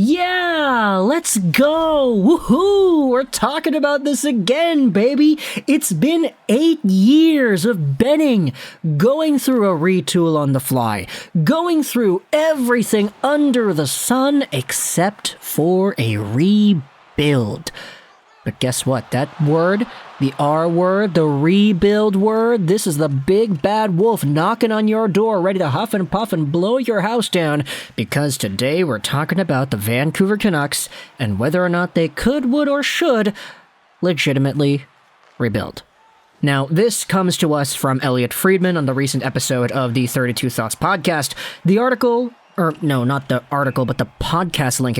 Yeah, let's go! Woohoo! We're talking about this again, baby! It's been 8 years of betting, going through a retool on the fly, going through everything under the sun except for a rebuild. But guess what? That word, the R word, the rebuild word, this is the big bad wolf knocking on your door, ready to huff and puff and blow your house down, because today we're talking about the Vancouver Canucks and whether or not they could, would, or should legitimately rebuild. Now, this comes to us from Elliotte Friedman on the recent episode of the 32 Thoughts podcast. The article... no, not the article, but the podcast link,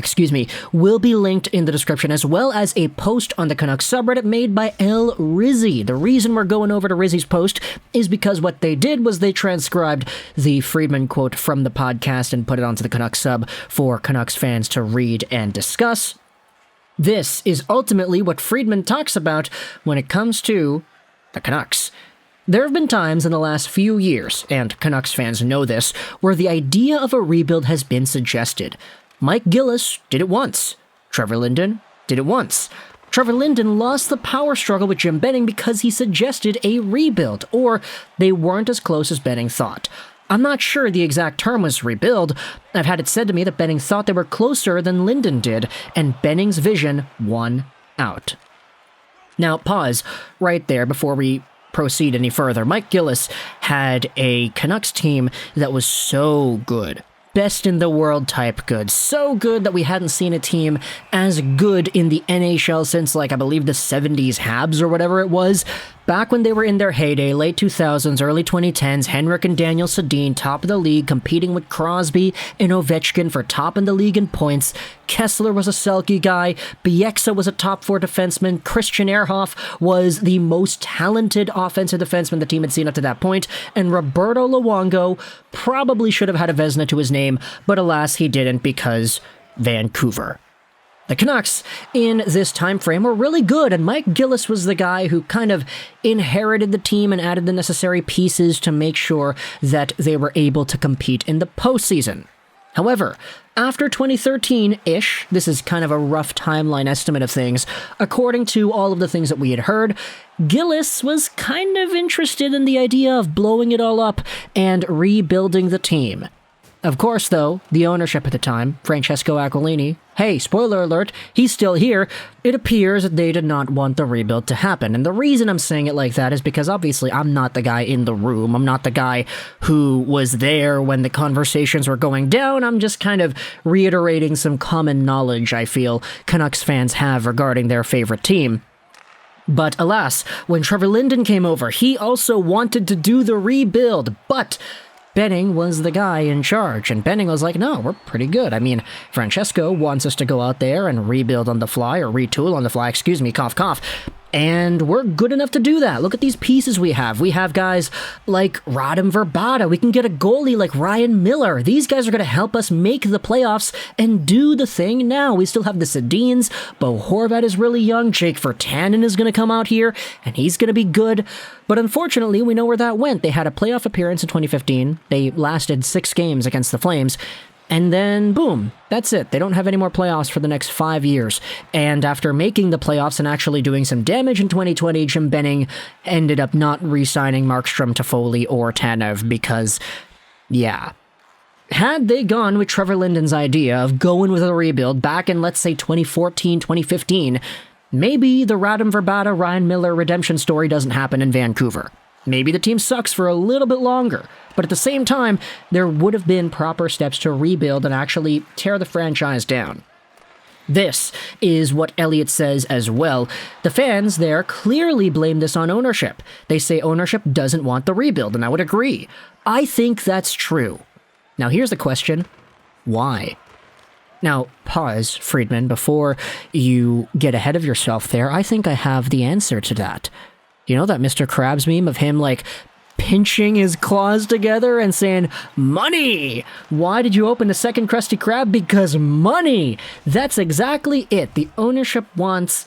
will be linked in the description, as well as a post on the Canucks subreddit made by L. Rizzy. The reason we're going over to Rizzy's post is because what they did was they transcribed the Friedman quote from the podcast and put it onto the Canucks sub for Canucks fans to read and discuss. This is ultimately what Friedman talks about when it comes to the Canucks. There have been times in the last few years, and Canucks fans know this, where the idea of a rebuild has been suggested. Mike Gillis did it once. Trevor Linden did it once. Trevor Linden lost the power struggle with Jim Benning because he suggested a rebuild, or they weren't as close as Benning thought. I'm not sure the exact term was rebuild. I've had it said to me that Benning thought they were closer than Linden did, and Benning's vision won out. Now, pause right there before we proceed any further. Mike Gillis had a Canucks team that was so good. Best in the world type good. So good that we hadn't seen a team as good in the NHL since, I believe the 70s Habs or whatever it was. Back when they were in their heyday, late 2000s, early 2010s, Henrik and Daniel Sedin, top of the league, competing with Crosby and Ovechkin for top in the league in points. Kessler was a Selke guy. Bieksa was a top 4 defenseman. Christian Ehrhoff was the most talented offensive defenseman the team had seen up to that point. And Roberto Luongo probably should have had a Vezina to his name, but alas, he didn't because Vancouver. The Canucks, in this time frame, were really good, and Mike Gillis was the guy who kind of inherited the team and added the necessary pieces to make sure that they were able to compete in the postseason. However, after 2013-ish, this is kind of a rough timeline estimate of things, according to all of the things that we had heard, Gillis was kind of interested in the idea of blowing it all up and rebuilding the team. Of course, though, the ownership at the time, Francesco Aquilini, hey, spoiler alert, he's still here, it appears that they did not want the rebuild to happen. And the reason I'm saying it like that is because obviously I'm not the guy in the room, I'm not the guy who was there when the conversations were going down, I'm just kind of reiterating some common knowledge I feel Canucks fans have regarding their favorite team. But alas, when Trevor Linden came over, he also wanted to do the rebuild, but Benning was the guy in charge, and Benning was like, no, we're pretty good. I mean, Francesco wants us to go out there and rebuild on the fly, or retool on the fly, cough, cough. And we're good enough to do that. Look at these pieces we have. We have guys like Radim Verbata. We can get a goalie like Ryan Miller. These guys are going to help us make the playoffs and do the thing now. We still have the Sedins. Bo Horvat is really young. Jake Virtanen is going to come out here, and he's going to be good. But unfortunately, we know where that went. They had a playoff appearance in 2015. They lasted 6 games against the Flames. And then, boom, that's it. They don't have any more playoffs for the next 5 years. And after making the playoffs and actually doing some damage in 2020, Jim Benning ended up not re-signing Markstrom, Toffoli, or Tanev because, yeah. Had they gone with Trevor Linden's idea of going with a rebuild back in, let's say, 2014, 2015, maybe the Radim Verbata, Ryan Miller redemption story doesn't happen in Vancouver. Maybe the team sucks for a little bit longer, but at the same time, there would have been proper steps to rebuild and actually tear the franchise down. This is what Elliotte says as well. The fans there clearly blame this on ownership. They say ownership doesn't want the rebuild, and I would agree. I think that's true. Now here's the question. Why? Now, pause, Friedman, before you get ahead of yourself there. I think I have the answer to that. You know that Mr. Krabs meme of him, pinching his claws together and saying, money! Why did you open the second Krusty Krab? Because money! That's exactly it. The ownership wants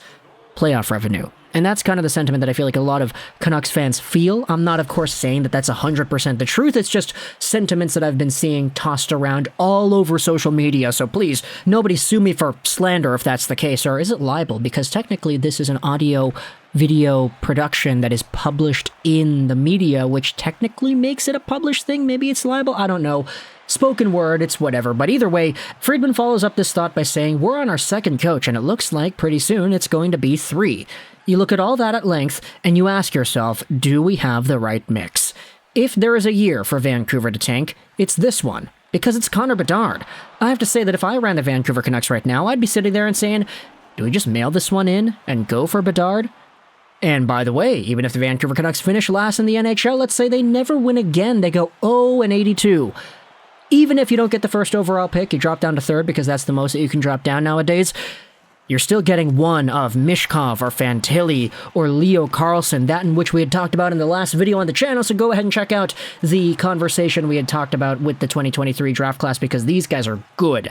playoff revenue. And that's kind of the sentiment that I feel like a lot of Canucks fans feel. I'm not, of course, saying that that's 100% the truth. It's just sentiments that I've been seeing tossed around all over social media. So please, nobody sue me for slander if that's the case. Or is it libel? Because technically this is an audio video production that is published in the media, which technically makes it a published thing. Maybe it's libel. I don't know. Spoken word, it's whatever. But either way, Friedman follows up this thought by saying, we're on our second coach, and it looks like pretty soon it's going to be 3. You look at all that at length, and you ask yourself, do we have the right mix? If there is a year for Vancouver to tank, it's this one, because it's Connor Bedard. I have to say that if I ran the Vancouver Canucks right now, I'd be sitting there and saying, do we just mail this one in and go for Bedard? And by the way, even if the Vancouver Canucks finish last in the NHL, let's say they never win again, they go 0-82. Even if you don't get the first overall pick, you drop down to 3rd because that's the most that you can drop down nowadays, you're still getting one of Mishkov or Fantilli or Leo Carlsson, that in which we had talked about in the last video on the channel, so go ahead and check out the conversation we had talked about with the 2023 draft class because these guys are good.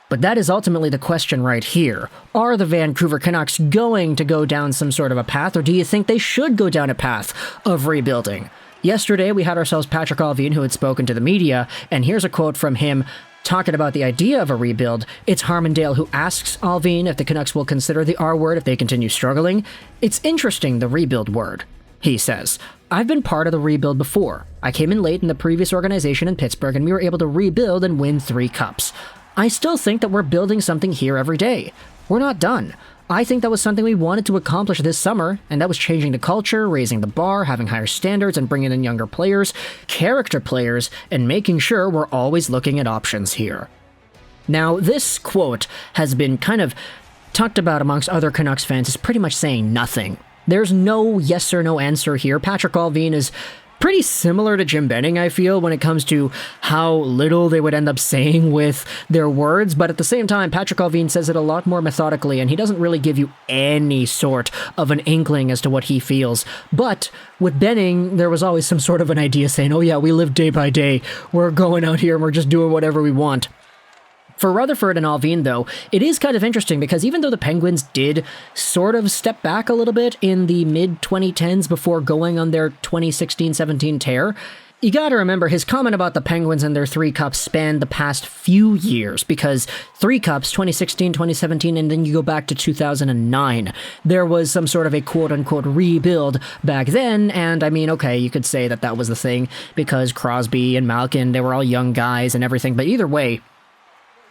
But that is ultimately the question right here. Are the Vancouver Canucks going to go down some sort of a path, or do you think they should go down a path of rebuilding? Yesterday, we had ourselves Patrik Allvin, who had spoken to the media, and here's a quote from him talking about the idea of a rebuild. It's Harmondale who asks Allvin if the Canucks will consider the R word if they continue struggling. It's interesting, the rebuild word. He says, I've been part of the rebuild before. I came in late in the previous organization in Pittsburgh, and we were able to rebuild and win 3 cups. I still think that we're building something here every day. We're not done. I think that was something we wanted to accomplish this summer, and that was changing the culture, raising the bar, having higher standards, and bringing in younger players, character players, and making sure we're always looking at options here. Now, this quote has been kind of talked about amongst other Canucks fans as pretty much saying nothing. There's no yes or no answer here. Patrik Allvin is pretty similar to Jim Benning, I feel, when it comes to how little they would end up saying with their words, but at the same time, Patrik Allvin says it a lot more methodically, and he doesn't really give you any sort of an inkling as to what he feels. But with Benning, there was always some sort of an idea saying, oh yeah, we live day by day, we're going out here and we're just doing whatever we want. For Rutherford and Allvin, though, it is kind of interesting because even though the Penguins did sort of step back a little bit in the mid-2010s before going on their 2016-17 tear, you gotta remember his comment about the Penguins and their 3 cups spanned the past few years, because 3 cups, 2016, 2017, and then you go back to 2009. There was some sort of a quote-unquote rebuild back then, and I mean, okay, you could say that that was the thing, because Crosby and Malkin, they were all young guys and everything, but either way,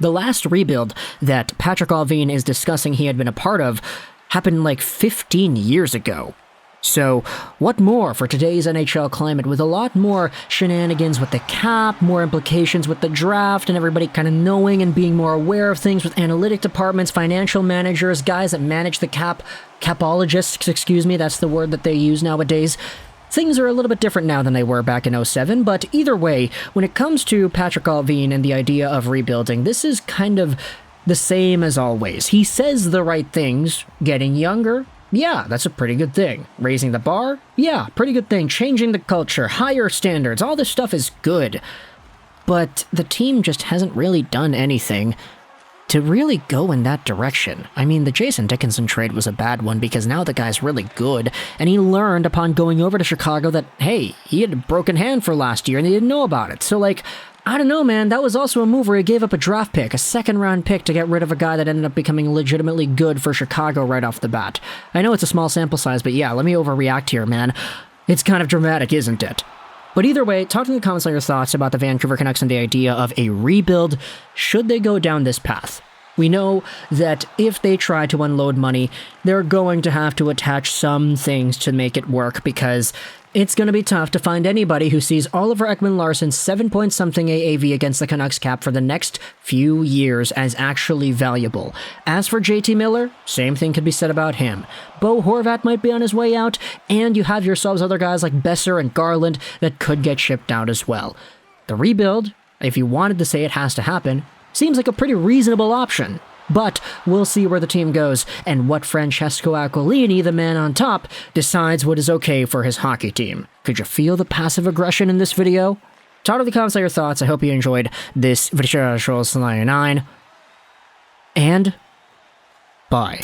the last rebuild that Patrik Allvin is discussing he had been a part of happened like 15 years ago. So, what more for today's NHL climate with a lot more shenanigans with the cap, more implications with the draft, and everybody kind of knowing and being more aware of things with analytic departments, financial managers, guys that manage the cap, capologists, excuse me, that's the word that they use nowadays. Things are a little bit different now than they were back in 07, but either way, when it comes to Patrik Allvin and the idea of rebuilding, this is kind of the same as always. He says the right things. Getting younger? Yeah, that's a pretty good thing. Raising the bar? Yeah, pretty good thing. Changing the culture, higher standards, all this stuff is good. But the team just hasn't really done anything to really go in that direction. I mean, the Jason Dickinson trade was a bad one because now the guy's really good, and he learned upon going over to Chicago that, hey, he had a broken hand for last year and he didn't know about it. So, like, I don't know, man, that was also a move where he gave up a draft pick, a second-round pick to get rid of a guy that ended up becoming legitimately good for Chicago right off the bat. I know it's a small sample size, but yeah, let me overreact here, man. It's kind of dramatic, isn't it? But either way, talk in the comments on your thoughts about the Vancouver Canucks and the idea of a rebuild. Should they go down this path? We know that if they try to unload money, they're going to have to attach some things to make it work, because it's going to be tough to find anybody who sees Oliver Ekman-Larsson's 7-point-something AAV against the Canucks cap for the next few years as actually valuable. As for JT Miller, same thing could be said about him. Bo Horvat might be on his way out, and you have yourselves other guys like Besser and Garland that could get shipped out as well. The rebuild, if you wanted to say it has to happen, seems like a pretty reasonable option. But we'll see where the team goes and what Francesco Aquilini, the man on top, decides what is okay for his hockey team. Could you feel the passive aggression in this video? Talk in the comments on your thoughts. I hope you enjoyed this video. And bye.